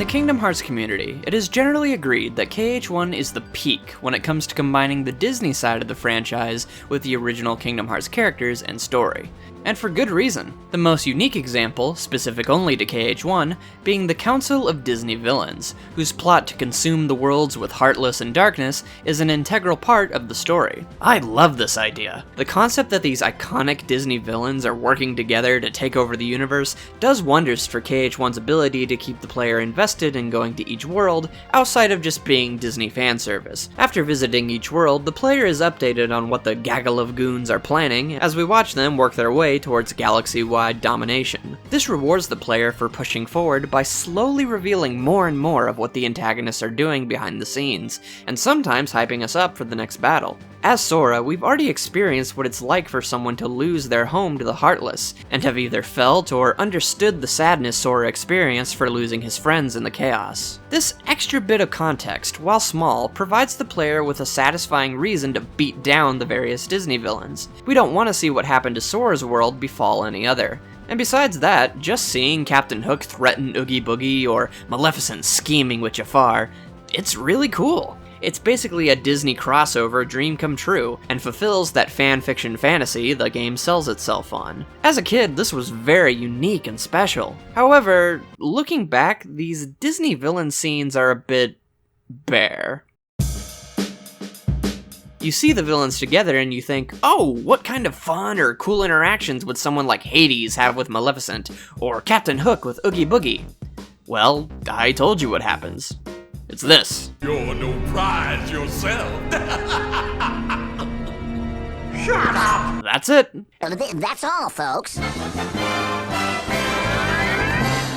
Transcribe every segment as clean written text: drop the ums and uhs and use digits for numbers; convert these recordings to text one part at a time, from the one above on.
Kingdom Hearts community, it is generally agreed that KH1 is the peak when it comes to combining the Disney side of the franchise with the original Kingdom Hearts characters and story. And for good reason. The most unique example, specific only to KH1, being the Council of Disney Villains, whose plot to consume the worlds with Heartless and Darkness is an integral part of the story. I love this idea. The concept that these iconic Disney villains are working together to take over the universe does wonders for KH1's ability to keep the player invested in going to each world, outside of just being Disney fan service. After visiting each world, the player is updated on what the gaggle of goons are planning as we watch them work their way towards galaxy-wide domination. This rewards the player for pushing forward by slowly revealing more and more of what the antagonists are doing behind the scenes, and sometimes hyping us up for the next battle. As Sora, we've already experienced what it's like for someone to lose their home to the Heartless, and have either felt or understood the sadness Sora experienced for losing his friends in the chaos. This extra bit of context, while small, provides the player with a satisfying reason to beat down the various Disney villains. We don't want to see what happened to Sora's world befall any other. And besides that, just seeing Captain Hook threaten Oogie Boogie or Maleficent scheming with Jafar, it's really cool. It's basically a Disney crossover dream come true, and fulfills that fanfiction fantasy the game sells itself on. As a kid, this was very unique and special. However, looking back, these Disney villain scenes are a bit bare. You see the villains together and you think, oh, what kind of fun or cool interactions would someone like Hades have with Maleficent, or Captain Hook with Oogie Boogie? Well, I told you what happens. It's this. You're no prize yourself. Shut up! That's it. That's all, folks.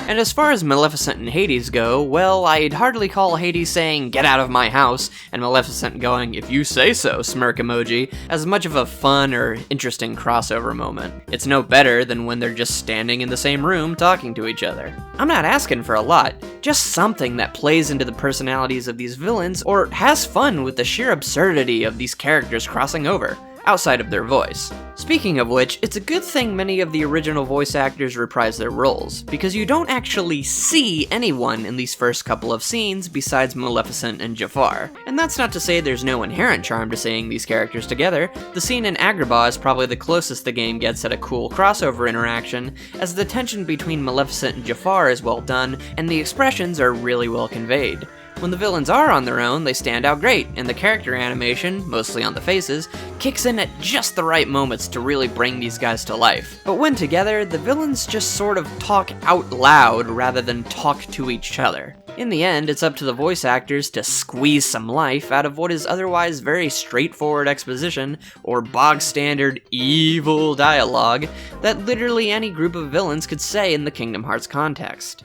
And as far as Maleficent and Hades go, well, I'd hardly call Hades saying, "Get out of my house," and Maleficent going, "If you say so," smirk emoji, as much of a fun or interesting crossover moment. It's no better than when they're just standing in the same room talking to each other. I'm not asking for a lot, just something that plays into the personalities of these villains or has fun with the sheer absurdity of these characters crossing over, outside of their voice. Speaking of which, it's a good thing many of the original voice actors reprise their roles, because you don't actually see anyone in these first couple of scenes besides Maleficent and Jafar. And that's not to say there's no inherent charm to seeing these characters together. The scene in Agrabah is probably the closest the game gets at a cool crossover interaction, as the tension between Maleficent and Jafar is well done, and the expressions are really well conveyed. When the villains are on their own, they stand out great, and the character animation, mostly on the faces, kicks in at just the right moments to really bring these guys to life. But when together, the villains just sort of talk out loud rather than talk to each other. In the end, it's up to the voice actors to squeeze some life out of what is otherwise very straightforward exposition, or bog-standard evil dialogue, that literally any group of villains could say in the Kingdom Hearts context.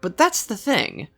But that's the thing.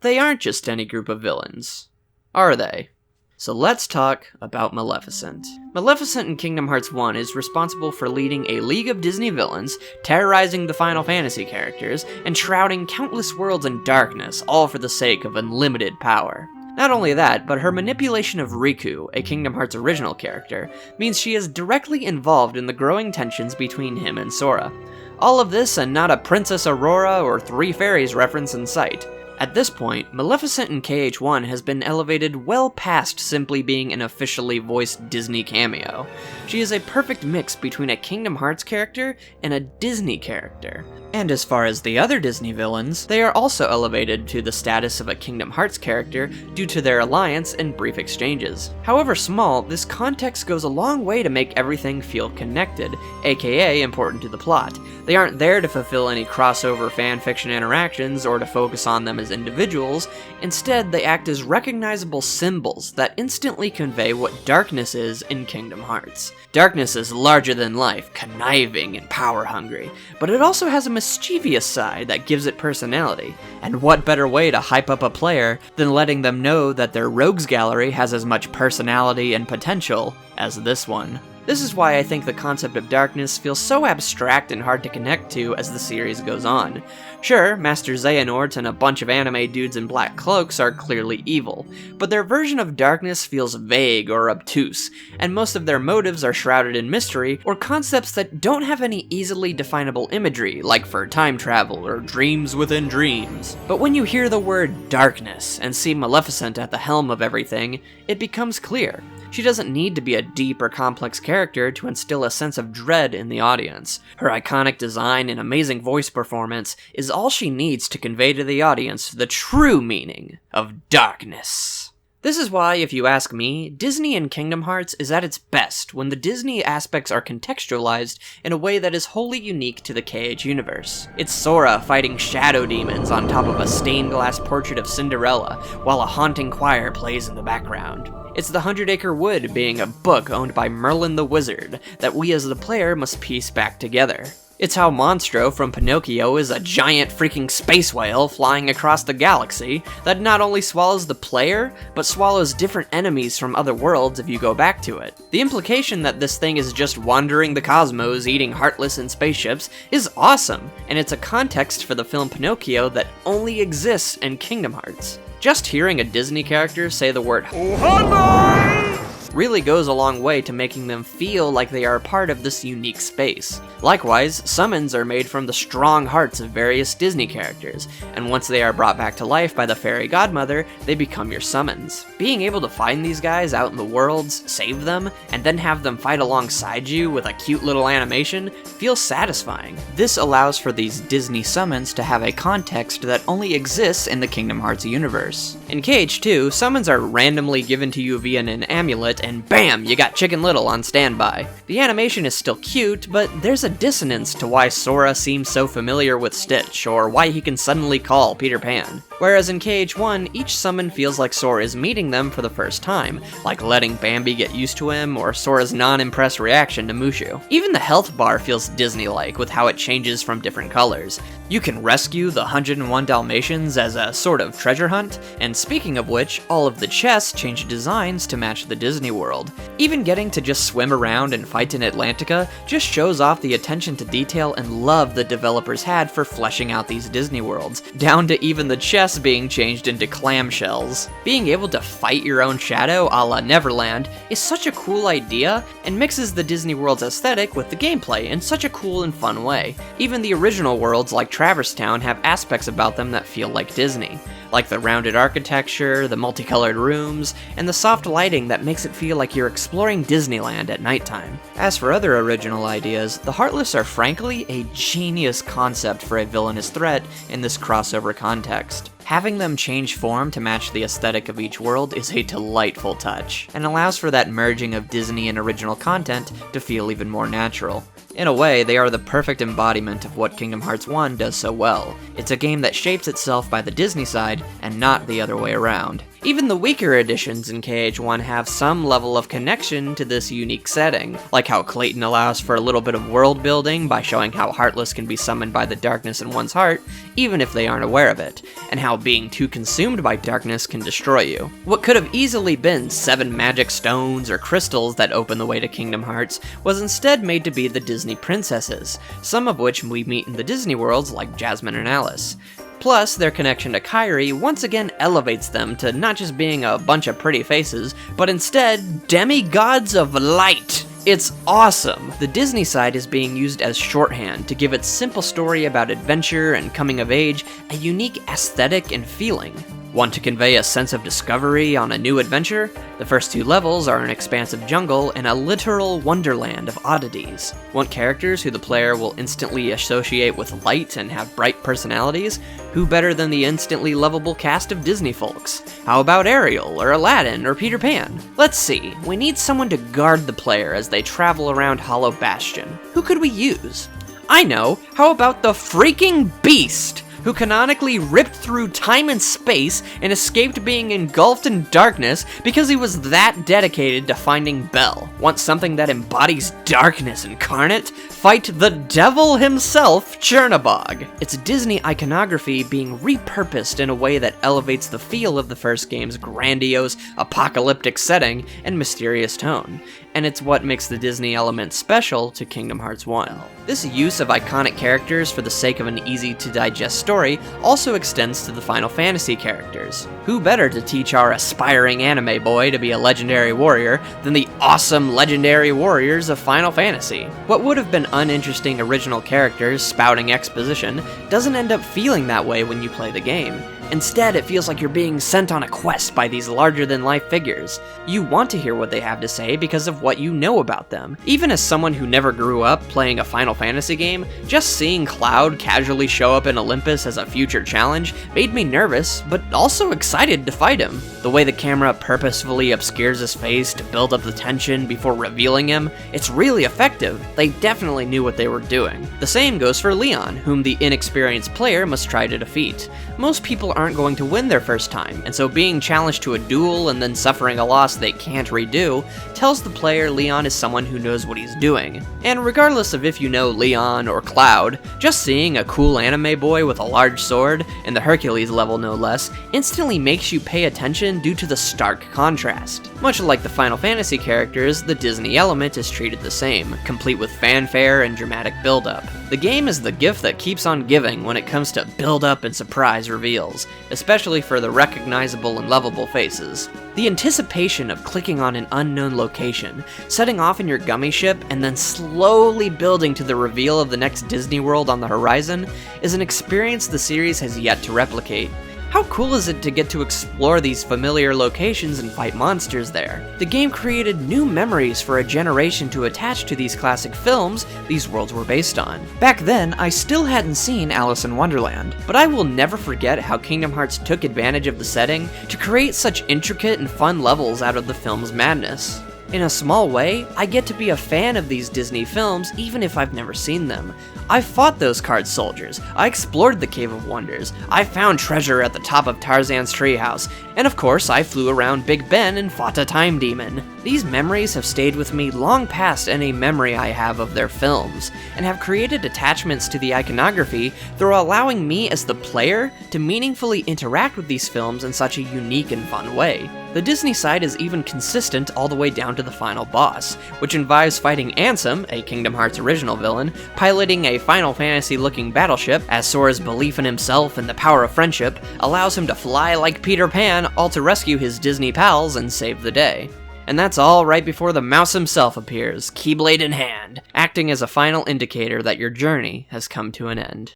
They aren't just any group of villains, are they? So let's talk about Maleficent. Maleficent in Kingdom Hearts 1 is responsible for leading a league of Disney villains, terrorizing the Final Fantasy characters, and shrouding countless worlds in darkness, all for the sake of unlimited power. Not only that, but her manipulation of Riku, a Kingdom Hearts original character, means she is directly involved in the growing tensions between him and Sora. All of this and not a Princess Aurora or Three Fairies reference in sight. At this point, Maleficent in KH1 has been elevated well past simply being an officially voiced Disney cameo. She is a perfect mix between a Kingdom Hearts character and a Disney character. And as far as the other Disney villains, they are also elevated to the status of a Kingdom Hearts character due to their alliance and brief exchanges. However small, this context goes a long way to make everything feel connected, aka important to the plot. They aren't there to fulfill any crossover fanfiction interactions or to focus on them as individuals. Instead, they act as recognizable symbols that instantly convey what darkness is in Kingdom Hearts. Darkness is larger than life, conniving and power-hungry, but it also has a mischievous side that gives it personality. And what better way to hype up a player than letting them know that their rogues gallery has as much personality and potential as this one. This is why I think the concept of darkness feels so abstract and hard to connect to as the series goes on. Sure, Master Xehanort and a bunch of anime dudes in black cloaks are clearly evil, but their version of darkness feels vague or obtuse, and most of their motives are shrouded in mystery or concepts that don't have any easily definable imagery, like for time travel or dreams within dreams. But when you hear the word darkness and see Maleficent at the helm of everything, it becomes clear. She doesn't need to be a deep or complex character to instill a sense of dread in the audience. Her iconic design and amazing voice performance is all she needs to convey to the audience the true meaning of darkness. This is why, if you ask me, Disney in Kingdom Hearts is at its best when the Disney aspects are contextualized in a way that is wholly unique to the KH universe. It's Sora fighting shadow demons on top of a stained glass portrait of Cinderella, while a haunting choir plays in the background. It's the 100-Acre Wood being a book owned by Merlin the Wizard that we as the player must piece back together. It's how Monstro from Pinocchio is a giant freaking space whale flying across the galaxy that not only swallows the player, but swallows different enemies from other worlds if you go back to it. The implication that this thing is just wandering the cosmos eating heartless in spaceships is awesome, and it's a context for the film Pinocchio that only exists in Kingdom Hearts. Just hearing a Disney character say the word "Ohana" really goes a long way to making them feel like they are a part of this unique space. Likewise, summons are made from the strong hearts of various Disney characters, and once they are brought back to life by the fairy godmother, they become your summons. Being able to find these guys out in the worlds, save them, and then have them fight alongside you with a cute little animation feels satisfying. This allows for these Disney summons to have a context that only exists in the Kingdom Hearts universe. In KH2, summons are randomly given to you via an amulet, and bam, you got Chicken Little on standby. The animation is still cute, but there's a dissonance to why Sora seems so familiar with Stitch, or why he can suddenly call Peter Pan. Whereas in KH1, each summon feels like Sora is meeting them for the first time, like letting Bambi get used to him, or Sora's non-impressed reaction to Mushu. Even the health bar feels Disney-like with how it changes from different colors. You can rescue the 101 Dalmatians as a sort of treasure hunt, and speaking of which, all of the chests change designs to match the Disney world. Even getting to just swim around and fight in Atlantica just shows off the attention to detail and love the developers had for fleshing out these Disney worlds, down to even the chests being changed into clamshells. Being able to fight your own shadow a la Neverland is such a cool idea, and mixes the Disney world's aesthetic with the gameplay in such a cool and fun way. Even the original worlds like Traverse Town have aspects about them that feel like Disney, like the rounded architecture, the multicolored rooms, and the soft lighting that makes it feel like you're exploring Disneyland at nighttime. As for other original ideas, the Heartless are frankly a genius concept for a villainous threat in this crossover context. Having them change form to match the aesthetic of each world is a delightful touch, and allows for that merging of Disney and original content to feel even more natural. In a way, they are the perfect embodiment of what Kingdom Hearts 1 does so well. It's a game that shapes itself by the Disney side, and not the other way around. Even the weaker editions in KH1 have some level of connection to this unique setting, like how Clayton allows for a little bit of world building by showing how Heartless can be summoned by the darkness in one's heart, even if they aren't aware of it, and how being too consumed by darkness can destroy you. What could have easily been 7 magic stones or crystals that open the way to Kingdom Hearts was instead made to be the Disney princesses, some of which we meet in the Disney worlds like Jasmine and Alice. Plus, their connection to Kairi once again elevates them to not just being a bunch of pretty faces, but instead, demigods of light! It's awesome! The Disney side is being used as shorthand to give its simple story about adventure and coming of age a unique aesthetic and feeling. Want to convey a sense of discovery on a new adventure? The first 2 levels are an expansive jungle and a literal wonderland of oddities. Want characters who the player will instantly associate with light and have bright personalities? Who better than the instantly lovable cast of Disney folks? How about Ariel, or Aladdin, or Peter Pan? Let's see, we need someone to guard the player as they travel around Hollow Bastion. Who could we use? I know, how about the freaking Beast? Who canonically ripped through time and space and escaped being engulfed in darkness because he was that dedicated to finding Belle. Want something that embodies darkness incarnate? Fight the devil himself, Chernabog. It's Disney iconography being repurposed in a way that elevates the feel of the first game's grandiose, apocalyptic setting and mysterious tone. and it's what makes the Disney element special to Kingdom Hearts 1. This use of iconic characters for the sake of an easy-to-digest story also extends to the Final Fantasy characters. Who better to teach our aspiring anime boy to be a legendary warrior than the awesome legendary warriors of Final Fantasy? What would have been uninteresting original characters spouting exposition doesn't end up feeling that way when you play the game. Instead, it feels like you're being sent on a quest by these larger-than-life figures. You want to hear what they have to say because of what you know about them. Even as someone who never grew up playing a Final Fantasy game, just seeing Cloud casually show up in Olympus as a future challenge made me nervous, but also excited to fight him. The way the camera purposefully obscures his face to build up the tension before revealing him, it's really effective. They definitely knew what they were doing. The same goes for Leon, whom the inexperienced player must try to defeat. Most people aren't going to win their first time, and so being challenged to a duel and then suffering a loss they can't redo tells the player Leon is someone who knows what he's doing. And regardless of if you know Leon or Cloud, just seeing a cool anime boy with a large sword, and the Hercules level no less, instantly makes you pay attention due to the stark contrast. Much like the Final Fantasy characters, the Disney element is treated the same, complete with fanfare and dramatic build-up. The game is the gift that keeps on giving when it comes to build-up and surprise reveals, especially for the recognizable and lovable faces. The anticipation of clicking on an unknown location, setting off in your gummy ship, and then slowly building to the reveal of the next Disney World on the horizon is an experience the series has yet to replicate. How cool is it to get to explore these familiar locations and fight monsters there? The game created new memories for a generation to attach to these classic films these worlds were based on. Back then, I still hadn't seen Alice in Wonderland, but I will never forget how Kingdom Hearts took advantage of the setting to create such intricate and fun levels out of the film's madness. In a small way, I get to be a fan of these Disney films even if I've never seen them. I fought those card soldiers, I explored the Cave of Wonders, I found treasure at the top of Tarzan's treehouse, and of course I flew around Big Ben and fought a time demon. These memories have stayed with me long past any memory I have of their films, and have created attachments to the iconography through allowing me as the player to meaningfully interact with these films in such a unique and fun way. The Disney side is even consistent all the way down to the final boss, which involves fighting Ansem, a Kingdom Hearts original villain, piloting a Final Fantasy-looking battleship, as Sora's belief in himself and the power of friendship allows him to fly like Peter Pan, all to rescue his Disney pals and save the day. And that's all right before the mouse himself appears, keyblade in hand, acting as a final indicator that your journey has come to an end.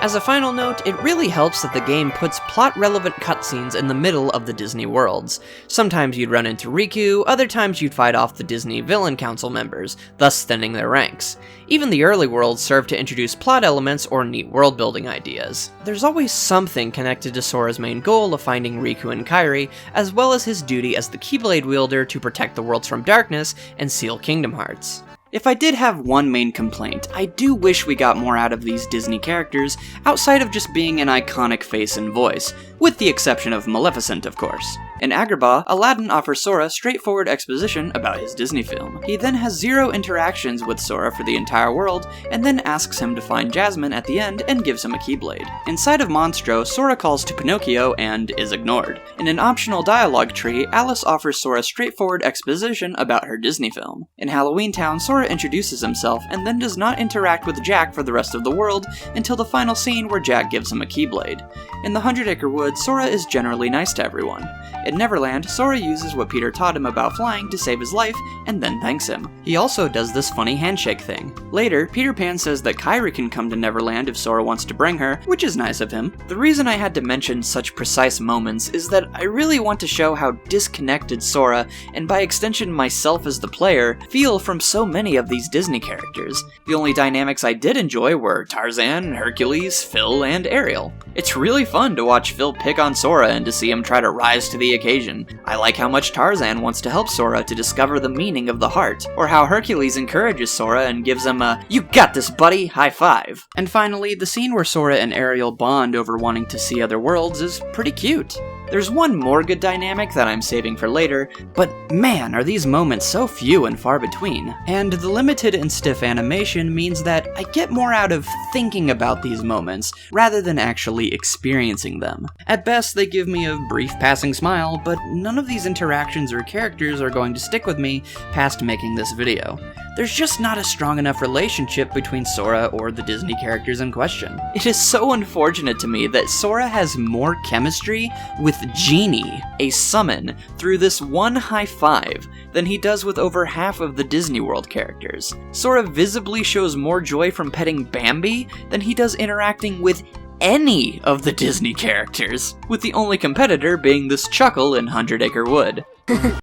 As a final note, it really helps that the game puts plot-relevant cutscenes in the middle of the Disney worlds. Sometimes you'd run into Riku, other times you'd fight off the Disney Villain Council members, thus thinning their ranks. Even the early worlds serve to introduce plot elements or neat world-building ideas. There's always something connected to Sora's main goal of finding Riku and Kairi, as well as his duty as the Keyblade wielder to protect the worlds from darkness and seal Kingdom Hearts. If I did have one main complaint, I do wish we got more out of these Disney characters outside of just being an iconic face and voice, with the exception of Maleficent, of course. In Agrabah, Aladdin offers Sora straightforward exposition about his Disney film. He then has zero interactions with Sora for the entire world, and then asks him to find Jasmine at the end and gives him a Keyblade. Inside of Monstro, Sora calls to Pinocchio and is ignored. In an optional dialogue tree, Alice offers Sora straightforward exposition about her Disney film. In Halloween Town, Sora introduces himself and then does not interact with Jack for the rest of the world until the final scene where Jack gives him a Keyblade. In the 100-Acre Wood, Sora is generally nice to everyone. In Neverland, Sora uses what Peter taught him about flying to save his life, and then thanks him. He also does this funny handshake thing. Later, Peter Pan says that Kairi can come to Neverland if Sora wants to bring her, which is nice of him. The reason I had to mention such precise moments is that I really want to show how disconnected Sora, and by extension myself as the player, feel from so many of these Disney characters. The only dynamics I did enjoy were Tarzan, Hercules, Phil, and Ariel. It's really fun to watch Phil pick on Sora and to see him try to rise to the occasion. I like how much Tarzan wants to help Sora to discover the meaning of the heart, or how Hercules encourages Sora and gives him a "You got this, buddy!" high five. And finally, the scene where Sora and Ariel bond over wanting to see other worlds is pretty cute. There's one more good dynamic that I'm saving for later, but man, are these moments so few and far between. And the limited and stiff animation means that I get more out of thinking about these moments, rather than actually experiencing them. At best, they give me a brief passing smile, but none of these interactions or characters are going to stick with me past making this video. There's just not a strong enough relationship between Sora or the Disney characters in question. It is so unfortunate to me that Sora has more chemistry with Genie, a summon, through this one high five than he does with over half of the Disney World characters. Sora visibly shows more joy from petting Bambi than he does interacting with any of the Disney characters, with the only competitor being this chuckle in 100 Acre Wood.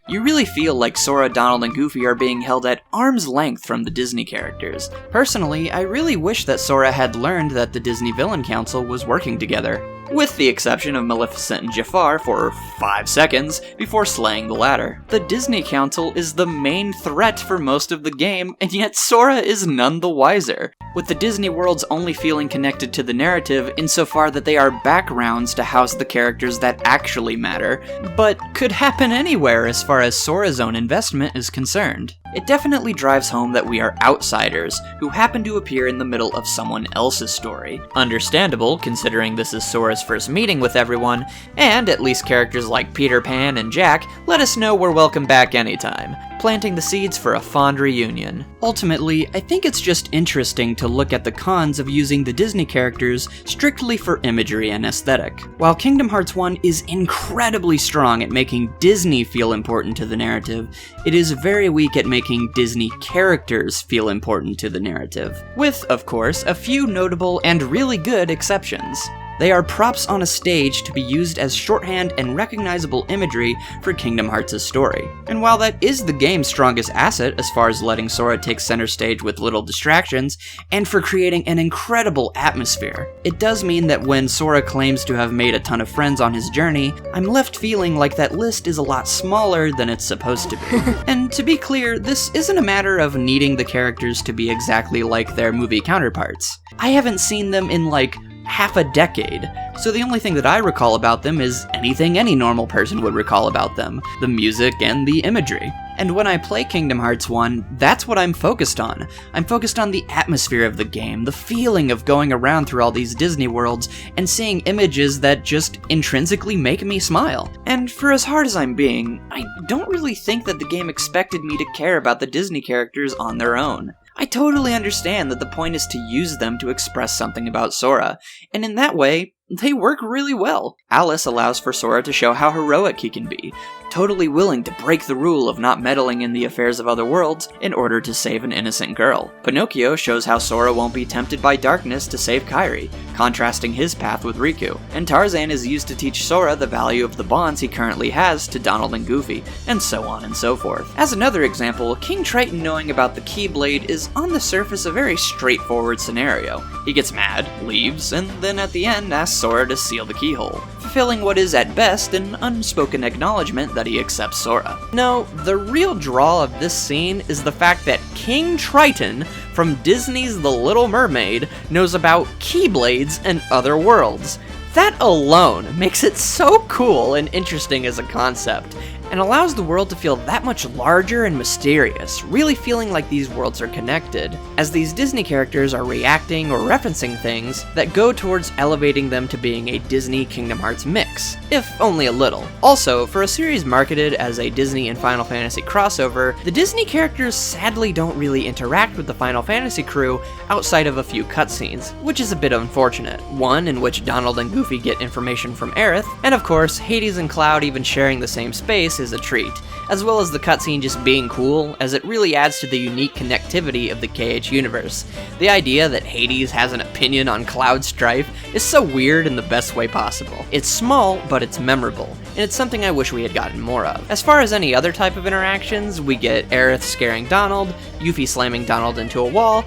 You really feel like Sora, Donald, and Goofy are being held at arm's length from the Disney characters. Personally, I really wish that Sora had learned that the Disney Villain Council was working together, with the exception of Maleficent and Jafar for 5 seconds before slaying the latter. The Disney Council is the main threat for most of the game, and yet Sora is none the wiser, with the Disney worlds only feeling connected to the narrative insofar that they are backgrounds to house the characters that actually matter, but could happen anywhere as far as Sora's own investment is concerned. It definitely drives home that we are outsiders who happen to appear in the middle of someone else's story. Understandable, considering this is Sora's first meeting with everyone, and at least characters like Peter Pan and Jack let us know we're welcome back anytime, planting the seeds for a fond reunion. Ultimately, I think it's just interesting to look at the cons of using the Disney characters strictly for imagery and aesthetic. While Kingdom Hearts 1 is incredibly strong at making Disney feel important to the narrative, it is very weak at making Disney characters feel important to the narrative, with, of course, a few notable and really good exceptions. They are props on a stage to be used as shorthand and recognizable imagery for Kingdom Hearts' story. And while that is the game's strongest asset as far as letting Sora take center stage with little distractions, and for creating an incredible atmosphere, it does mean that when Sora claims to have made a ton of friends on his journey, I'm left feeling like that list is a lot smaller than it's supposed to be. And to be clear, this isn't a matter of needing the characters to be exactly like their movie counterparts. I haven't seen them in like half a decade, so the only thing that I recall about them is anything any normal person would recall about them, the music and the imagery. And when I play Kingdom Hearts 1, that's what I'm focused on. I'm focused on the atmosphere of the game, the feeling of going around through all these Disney worlds and seeing images that just intrinsically make me smile. And for as hard as I'm being, I don't really think that the game expected me to care about the Disney characters on their own. I totally understand that the point is to use them to express something about Sora, and in that way, they work really well. Alice allows for Sora to show how heroic he can be, totally willing to break the rule of not meddling in the affairs of other worlds in order to save an innocent girl. Pinocchio shows how Sora won't be tempted by darkness to save Kairi, contrasting his path with Riku. And Tarzan is used to teach Sora the value of the bonds he currently has to Donald and Goofy, and so on and so forth. As another example, King Triton knowing about the Keyblade is on the surface a very straightforward scenario. He gets mad, leaves, and then at the end asks Sora to seal the keyhole, fulfilling what is at best an unspoken acknowledgement that he accepts Sora. No, the real draw of this scene is the fact that King Triton from Disney's The Little Mermaid knows about Keyblades and other worlds. That alone makes it so cool and interesting as a concept, and allows the world to feel that much larger and mysterious, really feeling like these worlds are connected, as these Disney characters are reacting or referencing things that go towards elevating them to being a Disney Kingdom Hearts mix, if only a little. Also, for a series marketed as a Disney and Final Fantasy crossover, the Disney characters sadly don't really interact with the Final Fantasy crew outside of a few cutscenes, which is a bit unfortunate. One in which Donald and Goofy get information from Aerith, and of course, Hades and Cloud even sharing the same space is a treat, as well as the cutscene just being cool, as it really adds to the unique connectivity of the KH universe. The idea that Hades has an opinion on Cloud's strife is so weird in the best way possible. It's small, but it's memorable, and it's something I wish we had gotten more of. As far as any other type of interactions, we get Aerith scaring Donald, Yuffie slamming Donald into a wall,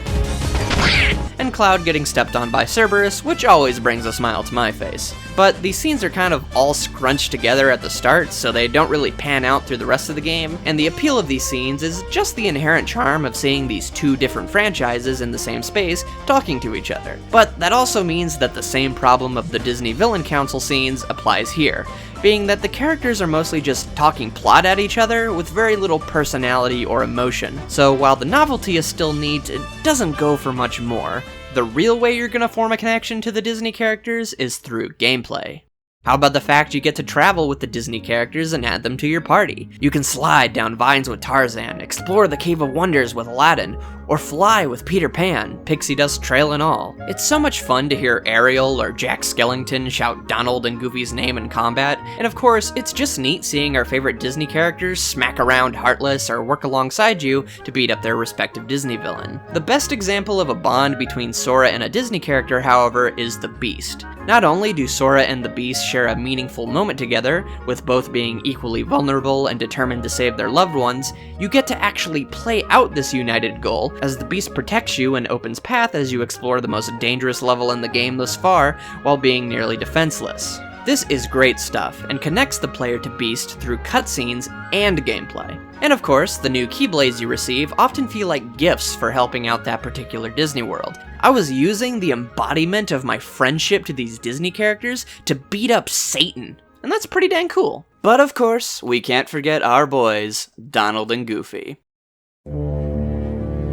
and Cloud getting stepped on by Cerberus, which always brings a smile to my face. But these scenes are kind of all scrunched together at the start, so they don't really pan out through the rest of the game, and the appeal of these scenes is just the inherent charm of seeing these two different franchises in the same space talking to each other. But that also means that the same problem of the Disney Villain Council scenes applies here. being that the characters are mostly just talking plot at each other with very little personality or emotion. So while the novelty is still neat, it doesn't go for much more. The real way you're gonna form a connection to the Disney characters is through gameplay. How about the fact you get to travel with the Disney characters and add them to your party? You can slide down vines with Tarzan, explore the Cave of Wonders with Aladdin, or fly with Peter Pan, pixie dust trail and all. It's so much fun to hear Ariel or Jack Skellington shout Donald and Goofy's name in combat, and of course, it's just neat seeing our favorite Disney characters smack around Heartless or work alongside you to beat up their respective Disney villain. The best example of a bond between Sora and a Disney character, however, is the Beast. Not only do Sora and the Beast share a meaningful moment together, with both being equally vulnerable and determined to save their loved ones, you get to actually play out this united goal, as the Beast protects you and opens path as you explore the most dangerous level in the game thus far, while being nearly defenseless. This is great stuff, and connects the player to Beast through cutscenes and gameplay. And of course, the new Keyblades you receive often feel like gifts for helping out that particular Disney world. I was using the embodiment of my friendship to these Disney characters to beat up Satan, and that's pretty dang cool. But of course, we can't forget our boys, Donald and Goofy.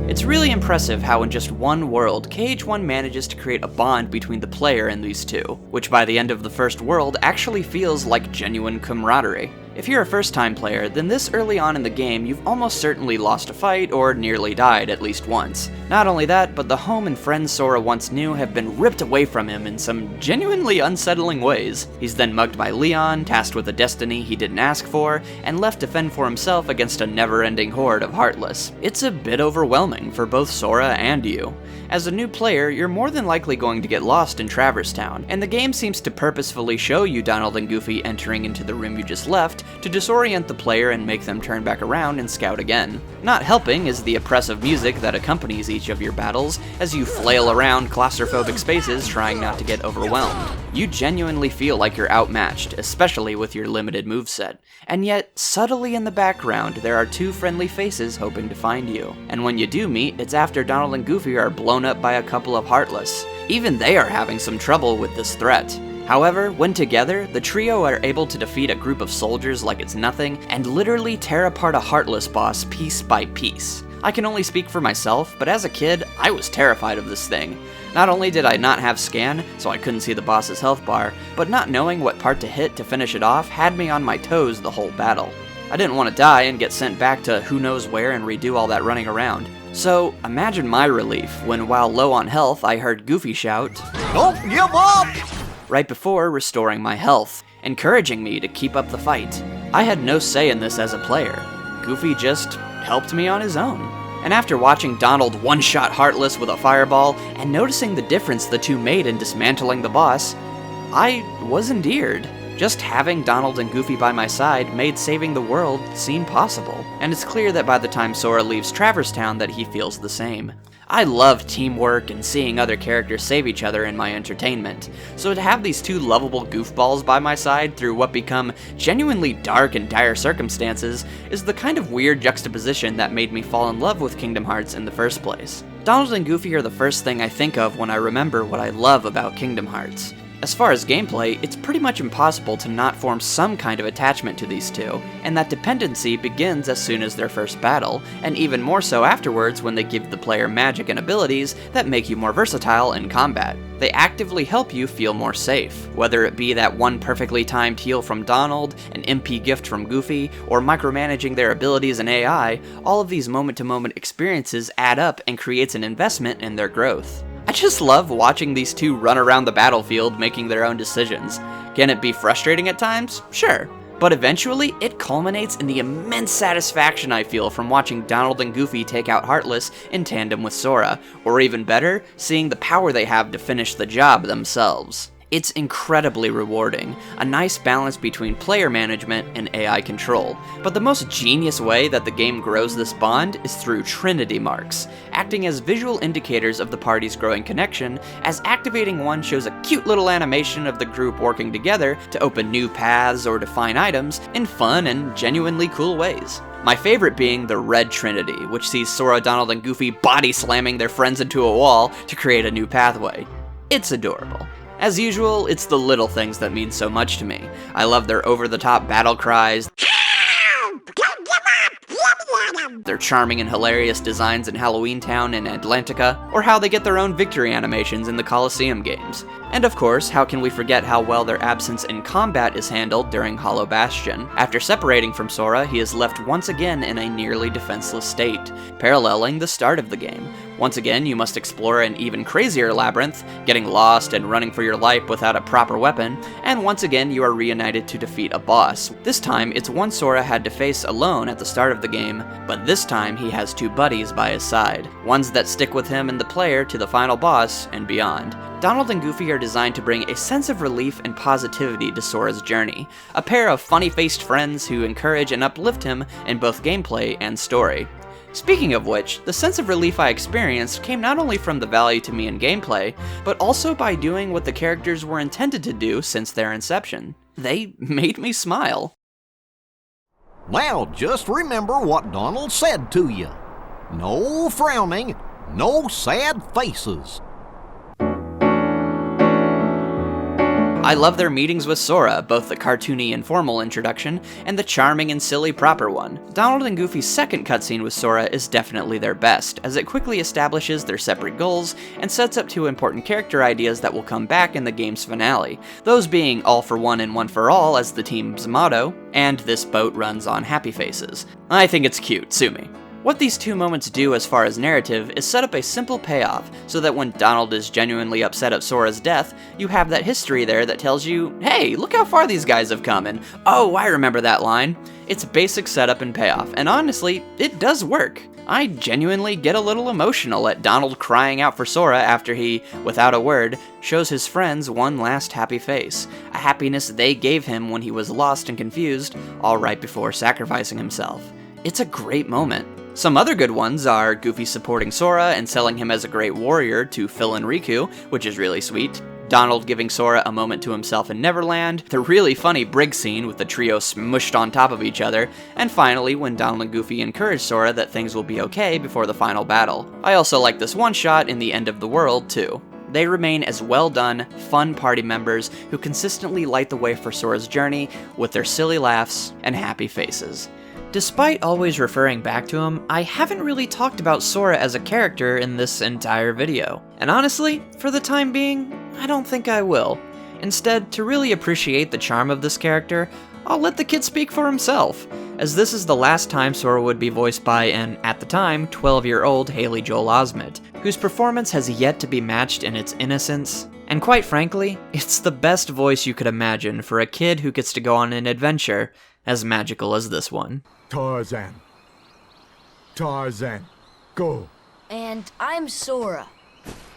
It's really impressive how in just one world, KH1 manages to create a bond between the player and these two, which by the end of the first world actually feels like genuine camaraderie. If you're a first-time player, then this early on in the game you've almost certainly lost a fight or nearly died at least once. Not only that, but the home and friends Sora once knew have been ripped away from him in some genuinely unsettling ways. He's then mugged by Leon, tasked with a destiny he didn't ask for, and left to fend for himself against a never-ending horde of Heartless. It's a bit overwhelming for both Sora and you. As a new player, you're more than likely going to get lost in Traverse Town, and the game seems to purposefully show you Donald and Goofy entering into the room you just left to disorient the player and make them turn back around and scout again. Not helping is the oppressive music that accompanies each of your battles as you flail around claustrophobic spaces trying not to get overwhelmed. You genuinely feel like you're outmatched, especially with your limited moveset. And yet, subtly in the background, there are two friendly faces hoping to find you. And when you do meet, it's after Donald and Goofy are blown up by a couple of Heartless. Even they are having some trouble with this threat. However, when together, the trio are able to defeat a group of soldiers like it's nothing, and literally tear apart a Heartless boss piece by piece. I can only speak for myself, but as a kid, I was terrified of this thing. Not only did I not have scan, so I couldn't see the boss's health bar, but not knowing what part to hit to finish it off had me on my toes the whole battle. I didn't want to die and get sent back to who knows where and redo all that running around. So, imagine my relief when, while low on health, I heard Goofy shout, "Don't give up!" right before restoring my health, encouraging me to keep up the fight. I had no say in this as a player. Goofy just helped me on his own. And after watching Donald one-shot Heartless with a fireball, and noticing the difference the two made in dismantling the boss, I was endeared. Just having Donald and Goofy by my side made saving the world seem possible. And it's clear that by the time Sora leaves Traverse Town that he feels the same. I love teamwork and seeing other characters save each other in my entertainment, so to have these two lovable goofballs by my side through what become genuinely dark and dire circumstances is the kind of weird juxtaposition that made me fall in love with Kingdom Hearts in the first place. Donald and Goofy are the first thing I think of when I remember what I love about Kingdom Hearts. As far as gameplay, it's pretty much impossible to not form some kind of attachment to these two, and that dependency begins as soon as their first battle, and even more so afterwards when they give the player magic and abilities that make you more versatile in combat. They actively help you feel more safe, whether it be that one perfectly timed heal from Donald, an MP gift from Goofy, or micromanaging their abilities and AI. All of these moment-to-moment experiences add up and creates an investment in their growth. I just love watching these two run around the battlefield making their own decisions. Can it be frustrating at times? Sure. But eventually, it culminates in the immense satisfaction I feel from watching Donald and Goofy take out Heartless in tandem with Sora, or even better, seeing the power they have to finish the job themselves. It's incredibly rewarding, a nice balance between player management and AI control. But the most genius way that the game grows this bond is through Trinity marks, acting as visual indicators of the party's growing connection, as activating one shows a cute little animation of the group working together to open new paths or define items in fun and genuinely cool ways. My favorite being the Red Trinity, which sees Sora, Donald, and Goofy body slamming their friends into a wall to create a new pathway. It's adorable. As usual, it's the little things that mean so much to me. I love their over-the-top battle cries, their charming and hilarious designs in Halloween Town and Atlantica, or how they get their own victory animations in the Coliseum games. And of course, how can we forget how well their absence in combat is handled during Hollow Bastion? After separating from Sora, he is left once again in a nearly defenseless state, paralleling the start of the game. Once again, you must explore an even crazier labyrinth, getting lost and running for your life without a proper weapon, and once again you are reunited to defeat a boss. This time, it's one Sora had to face alone at the start of the game, but this time he has two buddies by his side, ones that stick with him and the player to the final boss and beyond. Donald and Goofy are designed to bring a sense of relief and positivity to Sora's journey, a pair of funny-faced friends who encourage and uplift him in both gameplay and story. Speaking of which, the sense of relief I experienced came not only from the value to me in gameplay, but also by doing what the characters were intended to do since their inception. They made me smile. Well, just remember what Donald said to you. No frowning, no sad faces. I love their meetings with Sora, both the cartoony and formal introduction, and the charming and silly proper one. Donald and Goofy's second cutscene with Sora is definitely their best, as it quickly establishes their separate goals and sets up two important character ideas that will come back in the game's finale, those being all for one and one for all as the team's motto, and this boat runs on happy faces. I think it's cute, sue me. What these two moments do as far as narrative is set up a simple payoff, so that when Donald is genuinely upset at Sora's death, you have that history there that tells you, hey, look how far these guys have come, and oh, I remember that line. It's basic setup and payoff, and honestly, it does work. I genuinely get a little emotional at Donald crying out for Sora after he, without a word, shows his friends one last happy face, a happiness they gave him when he was lost and confused, all right before sacrificing himself. It's a great moment. Some other good ones are Goofy supporting Sora and selling him as a great warrior to Phil and Riku, which is really sweet, Donald giving Sora a moment to himself in Neverland, the really funny brig scene with the trio smushed on top of each other, and finally when Donald and Goofy encourage Sora that things will be okay before the final battle. I also like this one shot in the end of the world too. They remain as well done, fun party members who consistently light the way for Sora's journey with their silly laughs and happy faces. Despite always referring back to him, I haven't really talked about Sora as a character in this entire video. And honestly, for the time being, I don't think I will. Instead, to really appreciate the charm of this character, I'll let the kid speak for himself, as this is the last time Sora would be voiced by an, at the time, 12-year-old Haley Joel Osment, whose performance has yet to be matched in its innocence. And quite frankly, it's the best voice you could imagine for a kid who gets to go on an adventure as magical as this one. Tarzan. Tarzan, go. And I'm Sora.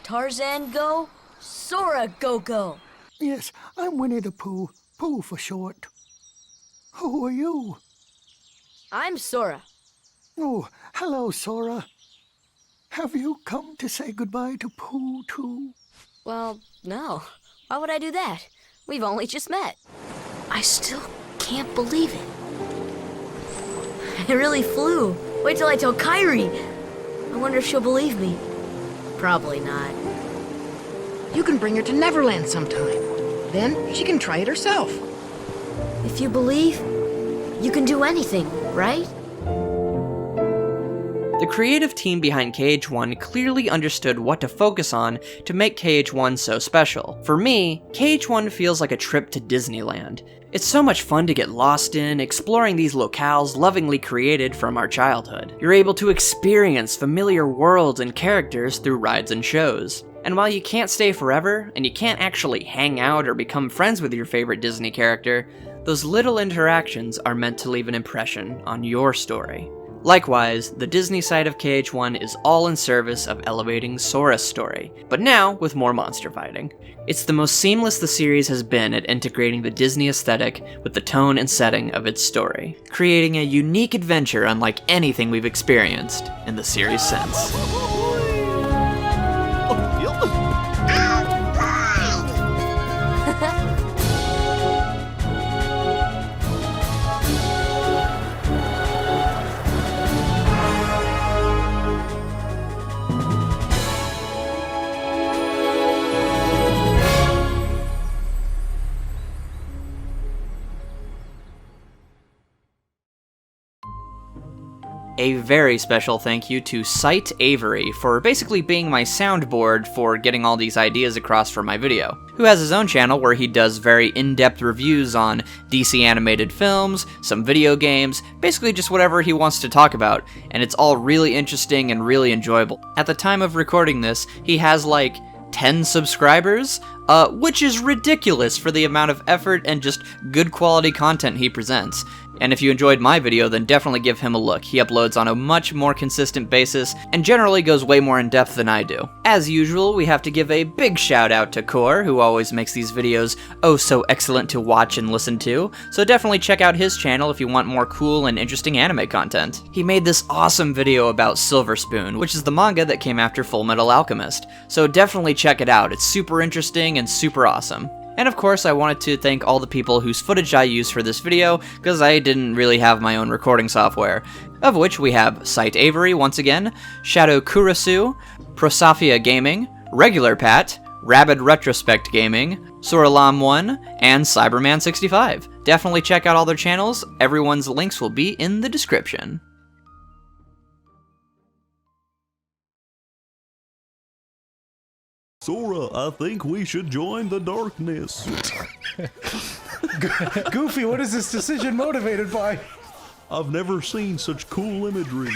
Tarzan go, Sora go. Yes, I'm Winnie the Pooh. Pooh for short. Who are you? I'm Sora. Oh, hello, Sora. Have you come to say goodbye to Pooh, too? Well, no. Why would I do that? We've only just met. I still can't believe it. I really flew. Wait till I tell Kairi. I wonder if she'll believe me. Probably not. You can bring her to Neverland sometime. Then she can try it herself. If you believe, you can do anything, right? The creative team behind KH1 clearly understood what to focus on to make KH1 so special. For me, KH1 feels like a trip to Disneyland. It's so much fun to get lost in, exploring these locales lovingly created from our childhood. You're able to experience familiar worlds and characters through rides and shows. And while you can't stay forever, and you can't actually hang out or become friends with your favorite Disney character, those little interactions are meant to leave an impression on your story. Likewise, the Disney side of KH1 is all in service of elevating Sora's story, but now with more monster fighting. It's the most seamless the series has been at integrating the Disney aesthetic with the tone and setting of its story, creating a unique adventure unlike anything we've experienced in the series since. a very special thank you to Sight Avery for basically being my soundboard for getting all these ideas across for my video, who has his own channel where he does very in-depth reviews on DC animated films, some video games, basically just whatever he wants to talk about, and it's all really interesting and really enjoyable. At the time of recording this, he has like 10 subscribers, which is ridiculous for the amount of effort and just good quality content he presents. And if you enjoyed my video, then definitely give him a look. He uploads on a much more consistent basis, and generally goes way more in depth than I do. As usual, we have to give a big shout out to Core, who always makes these videos oh so excellent to watch and listen to, so definitely check out his channel if you want more cool and interesting anime content. He made this awesome video about Silver Spoon, which is the manga that came after Full Metal Alchemist, so definitely check it out. It's super interesting and super awesome. And of course, I wanted to thank all the people whose footage I used for this video, because I didn't really have my own recording software, of which we have Sight Avery once again, Shadow Kurasu, Prosafia Gaming, Regular Pat, Rabid Retrospect Gaming, Soralam1, and Cyberman65. Definitely check out all their channels, everyone's links will be in the description. Sora, I think we should join the darkness. Goofy, what is this decision motivated by? I've never seen such cool imagery.